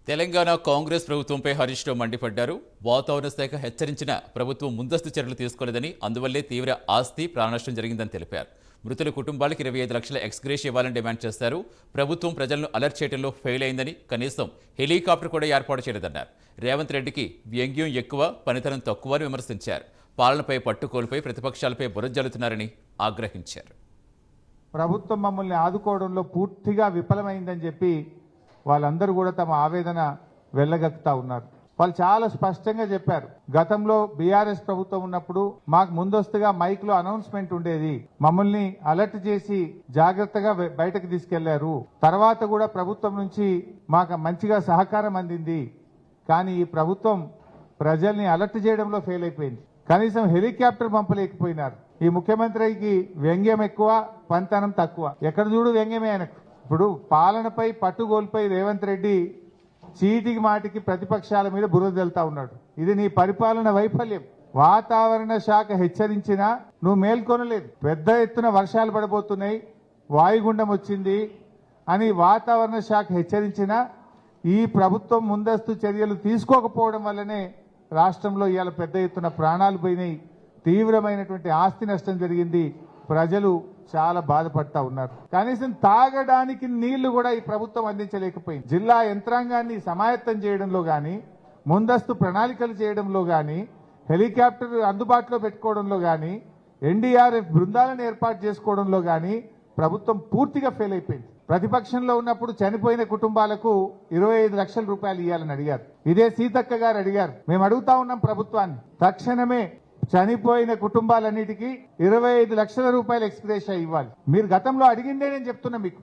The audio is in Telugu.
తెలంగాణ కాంగ్రెస్ ప్రభుత్వంపై హరీష్ రావు మండిపడ్డారు. వాతావరణ శాఖ హెచ్చరించిన ప్రభుత్వం ముందస్తు చర్యలు తీసుకోలేదని, అందువల్లే తీవ్ర ఆస్తి ప్రాణనష్టం జరిగిందని తెలిపారు. మృతుల కుటుంబాలకు 25 లక్షల ఎక్స్గ్రేషియా ఇవ్వాలని డిమాండ్ చేశారు. ప్రభుత్వం ప్రజలను అలర్ట్ చేయడంలో ఫెయిల్ అయిందని, కనీసం హెలికాప్టర్ కూడా ఏర్పాటు చేయలేదన్నారు. రేవంత్ రెడ్డికి వ్యంగ్యం ఎక్కువ, పనితనం తక్కువ అని విమర్శించారు. పాలనపై పట్టుకోలుపై ప్రతిపక్షాలపై బురద జల్లుతున్నారని ఆగ్రహించారు. ప్రభుత్వం మమ్మల్ని ఆదుకోవడంలో పూర్తిగా విఫలమైందని చెప్పి వాళ్ళందరూ కూడా తమ ఆవేదన వెళ్ళగక్కుతా ఉన్నారు. వాళ్ళు చాలా స్పష్టంగా చెప్పారు. గతంలో బీఆర్ఎస్ ప్రభుత్వం ఉన్నప్పుడు మాకు ముందస్తుగా మైక్ లో అనౌన్స్మెంట్ ఉండేది, మమ్మల్ని అలర్ట్ చేసి జాగ్రత్తగా బయటకు తీసుకెళ్లారు. తర్వాత కూడా ప్రభుత్వం నుంచి మాకు మంచిగా సహకారం అందింది. కానీ ఈ ప్రభుత్వం ప్రజల్ని అలర్ట్ చేయడంలో ఫెయిల్ అయిపోయింది. కనీసం హెలికాప్టర్ పంపలేకపోయినారు. ఈ ముఖ్యమంత్రికి వ్యంగ్యం ఎక్కువ, పంతనం తక్కువ. ఎక్కడ చూడు వ్యంగ్యమే ఆయనకు. ఇప్పుడు పాలనపై పట్టుగోల్పై రేవంత్ రెడ్డి చీటికి మాటికి ప్రతిపక్షాల మీద బురద జల్లుతా ఉన్నాడు. ఇది నీ పరిపాలన వైఫల్యం. వాతావరణ శాఖ హెచ్చరించినా నువ్వు మేల్కొనలేదు. పెద్ద ఎత్తున వర్షాలు పడబోతున్నాయి, వాయుగుండం వచ్చింది అని వాతావరణ శాఖ హెచ్చరించినా ఈ ప్రభుత్వం ముందస్తు చర్యలు తీసుకోకపోవడం వల్లనే రాష్ట్రంలో ఇవాళ పెద్ద ఎత్తున ప్రాణాలు పోయినాయి, తీవ్రమైనటువంటి ఆస్తి నష్టం జరిగింది. ప్రజలు చాలా బాధపడతా ఉన్నారు. కనీసం తాగడానికి నీళ్లు కూడా ఈ ప్రభుత్వం అందించలేకపోయింది. జిల్లా యంత్రాంగాన్ని సమాయత్తం చేయడంలో గాని, ముందస్తు ప్రణాళికలు చేయడంలో గాని, హెలికాప్టర్ అందుబాటులో పెట్టుకోవడంలో గాని, ఎన్డీఆర్ఎఫ్ బృందాలను ఏర్పాటు చేసుకోవడంలో గాని ప్రభుత్వం పూర్తిగా ఫెయిల్ అయిపోయింది. ప్రతిపక్షంలో ఉన్నప్పుడు చనిపోయిన కుటుంబాలకు 25 లక్షల రూపాయలు ఇవ్వాలని అడిగారు. ఇదే సీతక్క గారు అడిగారు. మేము అడుగుతా ఉన్నాం ప్రభుత్వాన్ని, తక్షణమే చనిపోయిన కుటుంబాలన్నిటికీ 25 లక్షల రూపాయలు ఎక్స్గ్రేషియా ఇవ్వాలి. మీరు గతంలో అడిగిందే నేను చెప్తున్నా మీకు.